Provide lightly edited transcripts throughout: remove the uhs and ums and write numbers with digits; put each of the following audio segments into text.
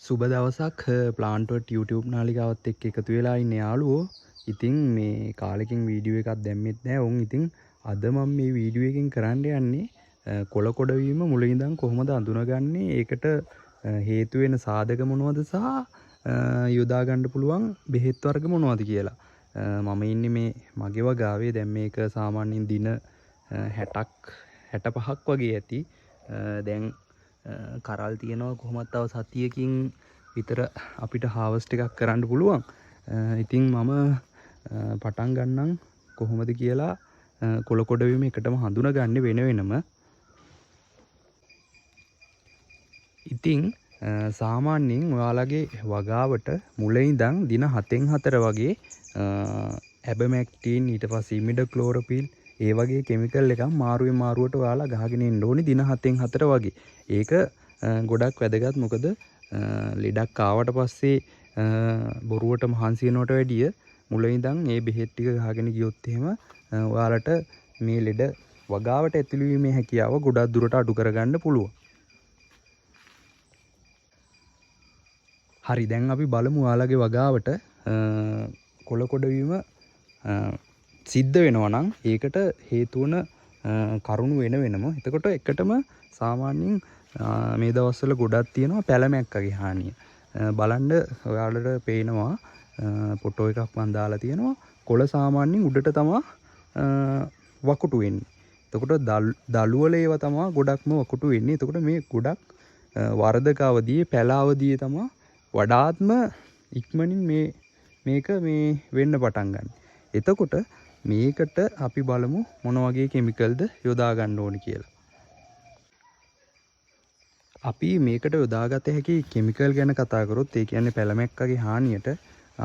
සුබ දවසක් ප්ලාන්ට්වත් YouTube නාලිකාවත් එක්ක එකතු වෙලා ඉන්න යාළුවෝ. ඉතින් මේ කාලෙකින් වීඩියෝ එකක් දැම්මෙත් නැහැ. උන් ඉතින් අද මම මේ වීඩියෝ එකෙන් කරන්න යන්නේ කොළ කොට වීම මුලින් ඉඳන් කොහොමද අඳුනගන්නේ? ඒකට හේතු වෙන සාධක මොනවද සහ යොදා ගන්න පුළුවන් බෙහෙත් වර්ග මොනවද කියලා. මම ඉන්නේ මේ මගේ වගාවේ. දැන් මේක සාමාන්‍යයෙන් දින 60ක් 65ක් වගේ ඇති. දැන් කරල් තියෙනවා කොහොමත් තව සතියකින් විතර අපිට හාවස්ට් එකක් කරන්න පුළුවන්. ඉතින් මම පටන් ගන්නම් කොහොමද කියලා කොළ කොට වීම එකටම හඳුනගන්නේ වෙන වෙනම. ඉතින් සාමාන්‍යයෙන් ඔයාලගේ වගාවට මුලින් ඉඳන් දින 7න් 4 වගේ ඇබමැක්ටින් ඊට පස්සේ ඉමිඩක්ලෝරොපිල් ඒ වගේ කෙමිකල් එකක් මාරුවෙන් මාරුවට ඔයාලා ගහගෙන ඉන්න ඕනේ දින 7න් 4 වගේ. ඒක ගොඩක් වැදගත්. මොකද ලෙඩක් ආවට පස්සේ බොරුවට මහන්සි වෙනවට වැඩිය මුලින් ඉඳන් මේ බෙහෙත් ටික ගහගෙන ගියොත් එහෙම ඔයාලට මේ ලෙඩ වගාවට ඇතුළු වීමේ හැකියාව ගොඩක් දුරට අඩු කරගන්න පුළුවන්. හරි, දැන් අපි බලමු ඔයාලගේ වගාවට කොළ කොට වීම සිද්ධ වෙනවා නම් ඒකට හේතු වන කරුණු වෙන වෙනම. එතකොට එකටම සාමාන්‍යයෙන් මේ දවස්වල ගොඩක් තියෙනවා පැලමැක්කගේ හානිය. බලන්න ඔයාලට පේනවා ෆොටෝ එකක් මම දාලා තියෙනවා. කොළ සාමාන්‍යයෙන් උඩට තමයි වකුටු වෙන්නේ. එතකොට දළු වල ඒවා තමයි ගොඩක්ම වකුටු වෙන්නේ. එතකොට මේ ගොඩක් වර්ධක අවධියේ පැල අවධියේ තමයි වඩාත්ම ඉක්මනින් මේක වෙන්න පටන් ගන්න. එතකොට මේකට අපි බලමු මොන වගේ කෙමිකල්ද යොදා ගන්න ඕනි කියලා. අපි මේකට යොදාගත හැකි කෙමිකල් ගැන කතා කරොත් ඒ කියන්නේ පැලමැක්කගේ හානියට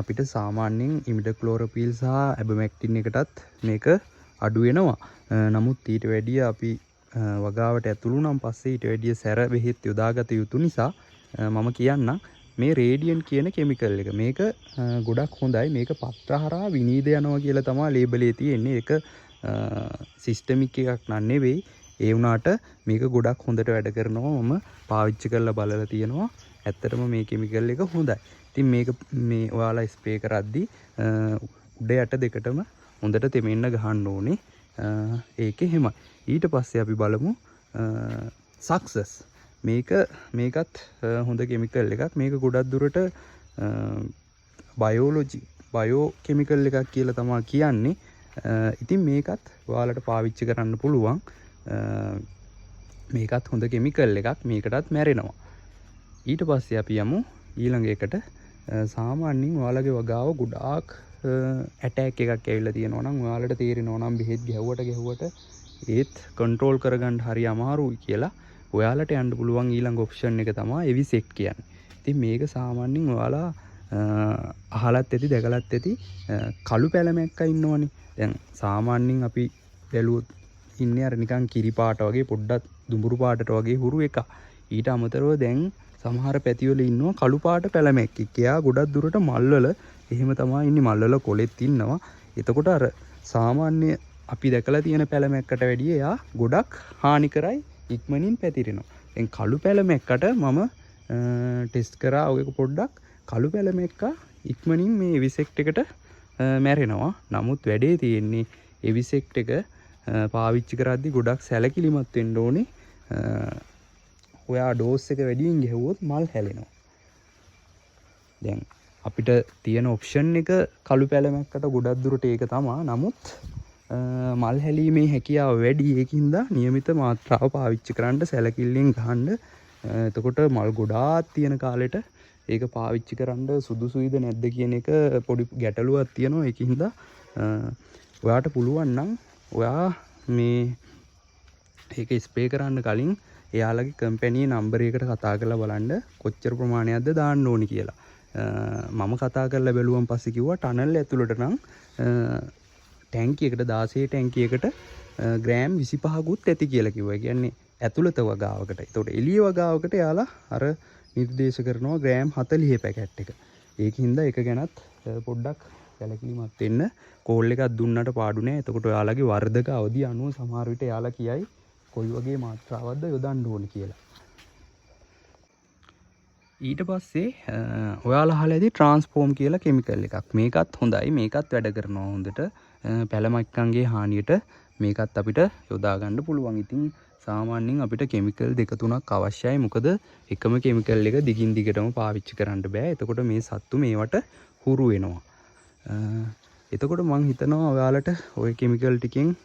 අපිට සාමාන්‍යයෙන් ඉමිඩක්ලෝරොපිල් සහ ඇබමැක්ටින් එකටත් මේක අඩු වෙනවා. නමුත් ඊට වැඩිය අපි වගාවට ඇතුළු නම් පස්සේ ඊට වැඩිය සැර බෙහෙත් යොදාගත යුතු නිසා මම කියන්නම් මේ රේඩියන් කියන කෙමිකල් එක. මේක ගොඩක් හොඳයි. මේක පත්‍ර හරහා විනීද යනවා කියලා තමයි ලේබලේ තියෙන්නේ. ඒක සිස්ටමික් එකක් නන් නෙවෙයි. ඒ වුණාට මේක ගොඩක් හොඳට වැඩ කරනවා. මම පාවිච්චි කරලා බලලා තියෙනවා. ඇත්තටම මේ කෙමිකල් එක හොඳයි. ඉතින් මේක මේ ඔයාලා ස්ප්‍රේ කරද්දී උඩ යට දෙකටම හොඳට තෙමෙන්න ගහන්න ඕනේ. ඒකේ හැම ඊට පස්සේ අපි බලමු සක්සස්. මේකත් හොඳ කෙමිකල් එකක්. මේක ගොඩක් දුරට බයෝ කෙමිකල් එකක් කියලා තමයි කියන්නේ. ඉතින් මේකත් ඔයාලට පාවිච්චි කරන්න පුළුවන්. මේකත් හොඳ කෙමිකල් එකක්. මේකටත් මැරෙනවා. ඊට පස්සේ අපි යමු ඊළඟ එකට. සාමාන්‍යයෙන් ඔයාලගේ වගාව ගොඩාක් ඇටැක් එකක් ඇවිල්ලා තියෙනවා නම් ඔයාලට තේරෙනවා නම් බෙහෙත් ගැහුවට ඒත් කන්ට්‍රෝල් කරගන්න හරි අමාරුයි කියලා ඔයාලට යන්න පුළුවන් ඊළඟ ඔප්ෂන් එක තමයි එවිසෙට් කියන්නේ. ඉතින් මේක සාමාන්‍යයෙන් ඔයාලා අහලත් ඇති දැකලත් ඇති කළු පැලමැක්ක ඉන්නවනේ. දැන් සාමාන්‍යයෙන් අපි බැලුවොත් ඉන්නේ අර නිකන් කිරි පාට වගේ පොඩ්ඩක් දුඹුරු පාටට වගේ හුරු එක. ඊට අමතරව දැන් සමහර පැතිවල ඉන්නවා කළු පාට පැලමැක්කෙක්. එයා ගොඩක් දුරට මල්වල එහෙම තමයි ඉන්නේ. මල්වල කොලෙත් ඉන්නවා. එතකොට අර සාමාන්‍ය අපි දැකලා තියෙන පැලමැක්කට වැඩිය එයා ගොඩක් හානිකරයි, ඉක්මනින් පැතිරෙනවා. දැන් කළු පැලමැක්කට මම ටෙස්ට් කරා ඔයක පොඩ්ඩක්. කළු පැලමැක්කා ඉක්මනින් මේ එවිසෙක්ට් එකට මැරෙනවා. නමුත් වැඩේ තියෙන්නේ එවිසෙක්ට් එක පාවිච්චි කරද්දී ගොඩක් සැලකිලිමත් වෙන්න ඕනේ. ඔයා ඩෝස් එක වැඩියෙන් ගැහුවොත් මල් හැලෙනවා. දැන් අපිට තියෙන ඔප්ෂන් එක කළු පැලමැක්කට ගොඩක් දුරට ඒක තමයි. නමුත් මල් හැලීමේ හැකියාව වැඩි. ඒකින්ද નિયમિત මාත්‍රාව පාවිච්චි කරන්න සැලකිල්ලෙන් ගහන්න. එතකොට මල් ගොඩාක් තියෙන කාලෙට ඒක පාවිච්චි කරන්න සුදුසුයිද නැද්ද කියන එක පොඩි ගැටලුවක් තියෙනවා. ඒකින්ද ඔයාට පුළුවන් නම් ඔයා ඒක ස්ප්‍රේ කරන්න කලින් එයාලගේ කම්පැනි නම්බර් එකට කතා කරලා බලන්න කොච්චර ප්‍රමාණයක්ද දාන්න ඕනි කියලා. මම කතා කරලා බැලුවන් පස්සේ කිව්වා ටනල් ඇතුළට නම් ටැංකියකට 16 ටැංකියකට ග්‍රෑම් 25කුත් ඇති කියලා කිව්වා. ඒ කියන්නේ ඇතුළත වගාවකට. ඒතකොට එළිය වගාවකට එයාලා අර නිර්දේශ කරනවා ග්‍රෑම් 40 පැකට් එක. ඒකින්ද ඒක ගැනත් පොඩ්ඩක් සැලකිලිමත් වෙන්න. කෝල් එකක් දුන්නට පාඩු නෑ. එතකොට ඔයාලගේ වර්ධක අවධිය අනුව සමහර විට එයාලා කියයි කොයි වගේ මාත්‍රාවක්ද යොදන්න ඕන කියලා. ඊට පස්සේ ඔයාලා අහලා ඇති ට්‍රාන්ස්ෆෝම් කියලා කෙමිකල් එකක්. මේකත් හොඳයි. මේකත් වැඩ කරනවා හොඳට. පැලමක්කන්ගේ හානියට මේකත් අපිට යොදා ගන්න පුළුවන්. ඉතින් සාමාන්‍යයෙන් අපිට කෙමිකල් දෙක තුනක් අවශ්‍යයි. මොකද එකම කෙමිකල් එක දිගින් දිගටම පාවිච්චි කරන්න බෑ. එතකොට මේ සත්තු මේවට හුරු වෙනවා. එතකොට මං හිතනවා ඔයාලට ওই කෙමිකල් ටිකෙන්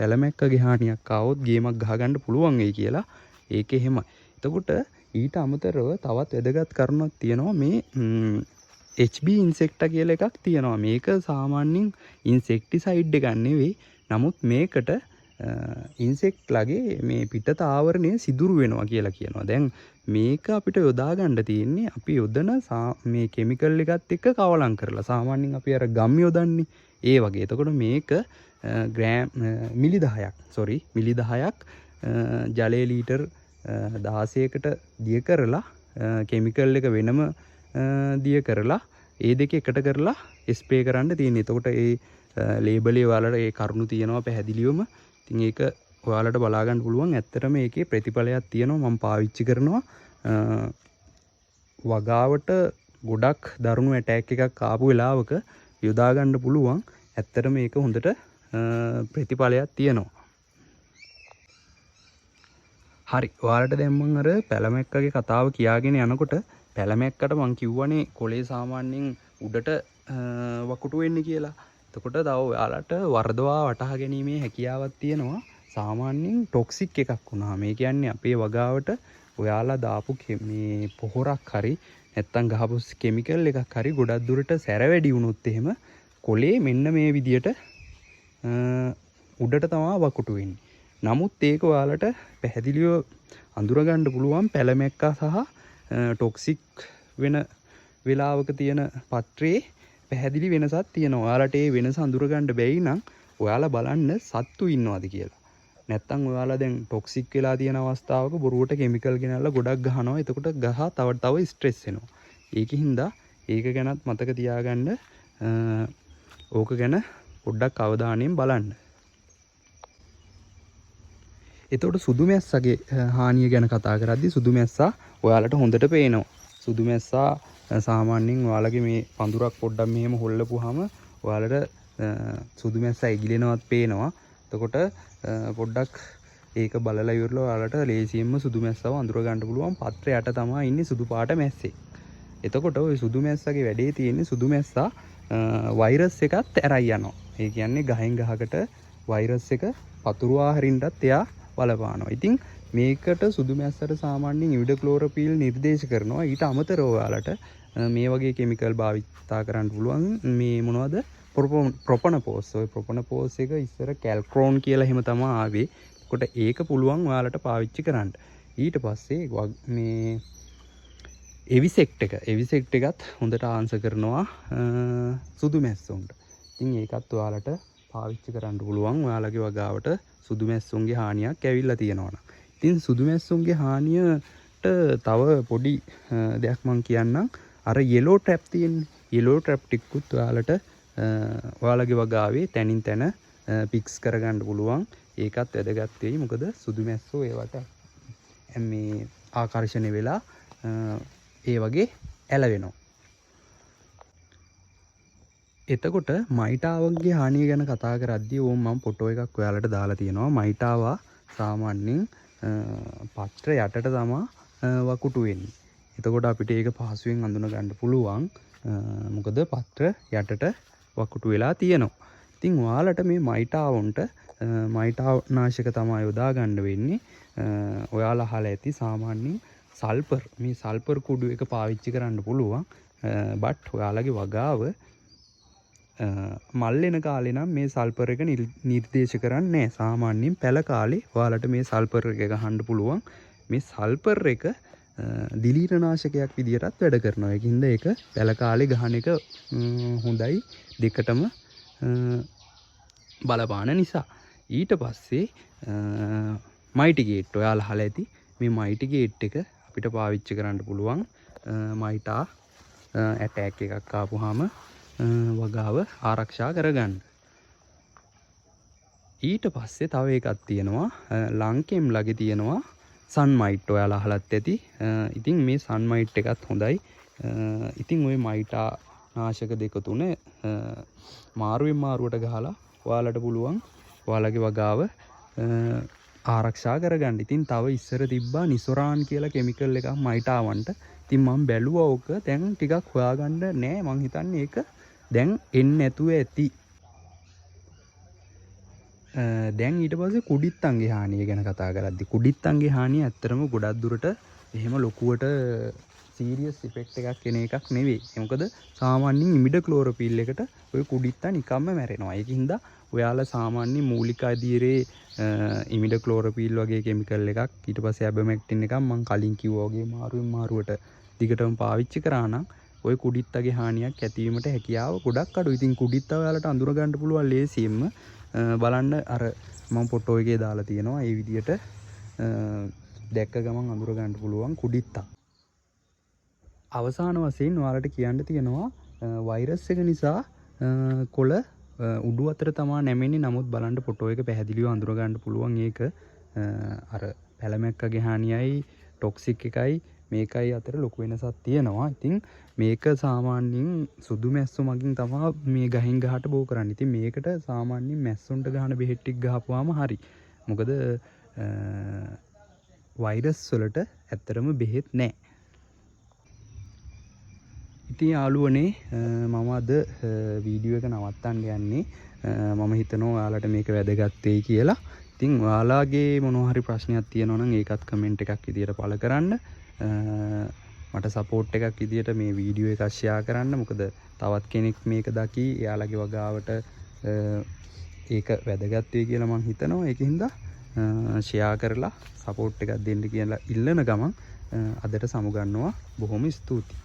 පැලමැක්කගේ හානියක් ආවොත් ගේමක් ගහගන්න පුළුවන් වෙයි කියලා. ඒක එහෙමයි. එතකොට ඊට අමතරව තවත් වැදගත් කරුණක් තියෙනවා මේ HB ඉන්සෙක්ටා කියලා එකක් තියෙනවා. මේක සාමාන්‍යයෙන් ඉන්සෙක්ටිසයිඩ් එකක් නෙවෙයි. නමුත් මේකට ඉන්සෙක්ට්ලාගේ මේ පිටත ආවරණය සිදුරු වෙනවා කියලා කියනවා. දැන් මේක අපිට යොදා ගන්න තියෙන්නේ අපි යොදන මේ කෙමිකල් එකත් එක්ක කවලම් කරලා. සාමාන්‍යයෙන් අපි අර ගම් යොදන්නේ ඒ වගේ. එතකොට මේක මිලි 10ක් ජලයේ ලීටර් 16කට දිය කරලා කෙමිකල් එක වෙනම දිය කරලා ඒ දෙක එකට කරලා ස්ප්‍රේ කරන්න තියෙනවා. එතකොට ඒ ලේබලේ ඔයාලට ඒ කරුණු තියෙනවා පැහැදිලිවම. ඉතින් ඒක ඔයාලට බලා ගන්න පුළුවන්. ඇත්තටම මේකේ ප්‍රතිඵලයක් තියෙනවා. මම පාවිච්චි කරනවා. වගාවට ගොඩක් දරුණු ඇටැක් එකක් ආපු වෙලාවක යොදා ගන්න පුළුවන්. ඇත්තටම මේක හොඳට ප්‍රතිඵලයක් තියෙනවා. හරි. ඔයාලට දැන් මම අර පැලමැක්කගේ කතාව කියාගෙන යනකොට පැලමැක්කට මං කිව්වනේ කොලේ සාමාන්‍යයෙන් උඩට වකුටු වෙන්නේ කියලා. එතකොට තව ඔයාලට වර්ධවා වටහා ගැනීමේ හැකියාවක් තියෙනවා. සාමාන්‍යයෙන් ටොක්සික් එකක් වුණා. මේ කියන්නේ අපේ වගාවට ඔයාලා දාපු මේ පොහොරක් හරි නැත්තම් ගහපු කෙමිකල් එකක් හරි ගොඩක් දුරට සැර වැඩි වුණොත් එහෙම කොලේ මෙන්න මේ විදියට උඩට තමයි වකුටු වෙන්නේ. නමුත් ඒක ඔයාලට පැහැදිලිව අඳුරගන්න පුළුවන් පැලමැක්කා සහ ටොක්සික් වෙන වෙලාවක තියෙන පත්‍රයේ පැහැදිලි වෙනසක් තියෙනවා. ඔයාලට ඒ වෙනස අඳුරගන්න බැයි නම් ඔයාලා බලන්න සත්තු ඉන්නවද කියලා. නැත්තම් ඔයාලා දැන් ටොක්සික් වෙලා තියෙන අවස්ථාවක බොරුවට කෙමිකල් ගෙනල්ලා ගොඩක් ගහනවා. එතකොට ගහ තව ස්ට්‍රෙස් වෙනවා. ඒකින්ද ඒක ගැනත් මතක තියාගන්න. ඕක ගැන පොඩ්ඩක් අවධානයෙන් බලන්න. එතකොට සුදු මැස්සගේ හානිය ගැන කතා කරද්දී සුදු මැස්සා ඔයාලට හොඳට පේනවා. සුදු මැස්සා සාමාන්‍යයෙන් ඔයාලගේ මේ පඳුරක් පොඩ්ඩක් මෙහෙම හොල්ලපුවාම ඔයාලට සුදු මැස්සා ඉගිලෙනවත් පේනවා. එතකොට පොඩ්ඩක් ඒක බලලා ඉවරලා ඔයාලට ලේසියෙන්ම සුදු මැස්සව අඳුර ගන්න පුළුවන්. පත්‍රය යට තමයි ඉන්නේ සුදු පාට මැස්සේ. එතකොට ওই සුදු මැස්සගේ වැඩේ තියෙන්නේ සුදු මැස්සා වෛරස් එකත් ඇරයි යනවා. ඒ කියන්නේ ගහෙන් ගහකට වෛරස් එක පතුරවා හරින්නත් එයා බලපානවා. ඉතින් මේකට සුදු මැස්සට සාමාන්‍යයෙන් ඉවිඩක්ලෝරොපීල් නිර්දේශ කරනවා. ඊට අමතරව ඔයාලට මේ වගේ කෙමිකල් භාවිතා කරන්න පුළුවන්. මේ මොනවද? ප්‍රොපනපෝස්. ඔය ප්‍රොපනපෝස් එක ඉස්සර කැල්ක්‍රෝන් කියලා එහෙම තමයි ආවේ. ඒකට ඒක පුළුවන් ඔයාලට පාවිච්චි කරන්න. ඊට පස්සේ මේ එවිසෙක්ට් එකත් හොඳට ආන්සර් කරනවා සුදු මැස්සුන්ට. ඉතින් ඒකත් ඔයාලට පාවිච්චි කරන්න පුළුවන්. ඔයාලගේ වගාවට සුදු මැස්සුන්ගේ හානියක් ඇවිල්ලා තියෙනවා. ඉතින් සුදු මැස්සුන්ගේ හානියට තව පොඩි දෙයක් මම කියන්නම්. අර යෙලෝ ට්‍රැප් තියෙන්නේ. යෙලෝ ට්‍රැප් ටිකකුත් ඔයාලට ඔයාලගේ වගාවේ තැනින් තැන පික්ස් කරගන්න පුළුවන්. ඒකත් වැදගත් වෙයි. මොකද සුදු මැස්සෝ ඒවට මේ ආකර්ෂණය වෙලා ඒ වගේ ඇලවෙනවා. එතකොට මයිටාවගේ හානිය ගැන කතා කරද්දී ඕම් මම ෆොටෝ එකක් ඔයාලට දාලා තියෙනවා. මයිටාවා සාමාන්‍යයෙන් පත්‍ර යටට තමයි වකුටු වෙන්නේ. එතකොට අපිට ඒක පහසුවෙන් අඳුන ගන්න පුළුවන්. මොකද පත්‍ර යටට වකුටු වෙලා තියෙනවා. ඉතින් ඔයාලට මේ මයිටාවුන්ට මයිටාව නාශක තමයි යොදා ගන්න වෙන්නේ. ඔයාලා අහලා ඇති සාමාන්‍යයෙන් සල්පර් මේ සල්පර් කුඩු එක පාවිච්චි කරන්න පුළුවන්. බට් ඔයාලගේ වගාව මල් වෙන කාලේ නම් මේ සල්පර් එක නිර්දේශ කරන්නේ නැහැ. සාමාන්‍යයෙන් පැල කාලේ ඔයාලට මේ සල්පර් එක ගහන්න පුළුවන්. මේ සල්පර් එක දිලීරනාශකයක් විදියටත් වැඩ කරනවා. ඒකින්ද ඒක පැල කාලේ ගහන එක හොඳයි දෙකටම බලපාන නිසා. ඊට පස්සේ මයිටිගේට් ඔයාලා අහලා ඇති මේ මයිටිගේට් එක අපිට පාවිච්චි කරන්න පුළුවන්. මයිටා ඇටැක් එකක් ආපුවාම වගාව ආරක්ෂා කරගන්න. ඊට පස්සේ තව එකක් තියෙනවා. ලංකෙම් ළගේ තියෙනවා සන්මයිට් ඔයාලා අහලත් ඇති. ඉතින් මේ සන්මයිට් එකත් හොඳයි. ඉතින් ওই මයිටා නාශක දෙක තුන මාරුවෙන් මාරුවට ගහලා ඔයාලට පුළුවන් ඔයාලගේ වගාව ආරක්ෂා කරගන්න. ඉතින් තව ඉස්සර තිබ්බා නිසොරාන් කියලා කෙමිකල් එකක් මයිටාවන්ට. ඉතින් මම බැලුවා ඕක දැන් ටිකක් හොයාගන්න නෑ. මං හිතන්නේ ඒක දැන් එන්නේ නැතුව ඇති. දැන් ඊට පස්සේ කුඩිත්තන්ගේ හානිය ගැන කතා කරද්දි කුඩිත්තන්ගේ හානිය ඇත්තටම ගොඩක් දුරට එහෙම ලොකුවට සීරියස් ඉෆෙක්ට් එකක් එන එකක් නෙවෙයි. මොකද සාමාන්‍යයෙන් ඉමිඩක්ලෝරොපීල් එකට ඔය කුඩිත්තා නිකම්ම මැරෙනවා. ඒකින්ද ඔයාලා සාමාන්‍ය මූලික අධීරේ ඉමිඩක්ලෝරොපීල් වගේ කෙමිකල් එකක් ඊට පස්සේ ඇබමැක්ටින් එකක් මම කලින් කිව්වා වගේ මාරුවෙන් මාරුවට දිගටම පාවිච්චි කරා නම් ඔය කුඩිත්තගේ හානියක් ඇතිවීමට හැකියාව ගොඩක් අඩුයි. ඉතින් කුඩිත්තා ඔයාලට අඳුර ගන්න පුළුවන් ලේසියෙන්ම බලන්න අර මම ෆොටෝ එකේ දාලා තියෙනවා. ඒ විදිහට දැක්ක ගමන් අඳුර ගන්න පුළුවන් කුඩිත්තා. අවසාන වශයෙන් ඔයාලට කියන්න තියෙනවා වෛරස් එක නිසා කොළ උඩු අතර තමා නැමෙන්නේ. නමුත් බලන්න ෆොටෝ එක පැහැදිලිව අඳුර ගන්න පුළුවන්. ඒක අර පැලමැක්කගේ හානියයි ටොක්සික් එකයි මේකයි අතර ලොකු වෙනසක් තියෙනවා. ඉතින් මේක සාමාන්‍යයෙන් සුදු මැස්සු මගින් තමයි මේ ගහෙන් ගහට බෝ කරන්නේ. ඉතින් මේකට සාමාන්‍යයෙන් මැස්සුන්ට ගහන බෙහෙත් ටික ගහපුවාම හරි. මොකද වෛරස් වලට ඇත්තටම බෙහෙත් නැහැ. ඉතින් යාළුවනේ මම අද වීඩියෝ එක නවත්තන්න යන්නේ. මම හිතනවා ඔයාලට මේක වැදගත් වෙයි කියලා. ඉතින් ඔයාලාගේ මොනවා හරි ප්‍රශ්නයක් තියෙනවා නම් ඒකත් කමෙන්ට් එකක් විදියට පළ කරන්න. මට සපෝට් එකක් විදියට මේ වීඩියෝ එක ෂෙයා කරන්න. මොකද තවත් කෙනෙක් මේක දකි එයාලගේ වගාවට ඒක වැදගත් වෙයි කියලා මම හිතනවා. ඒකින්ද ෂෙයා කරලා සපෝට් එකක් දෙන්න කියලා ඉල්ලන ගමන් අදට සමුගන්නවා. බොහොම ස්තුතියි.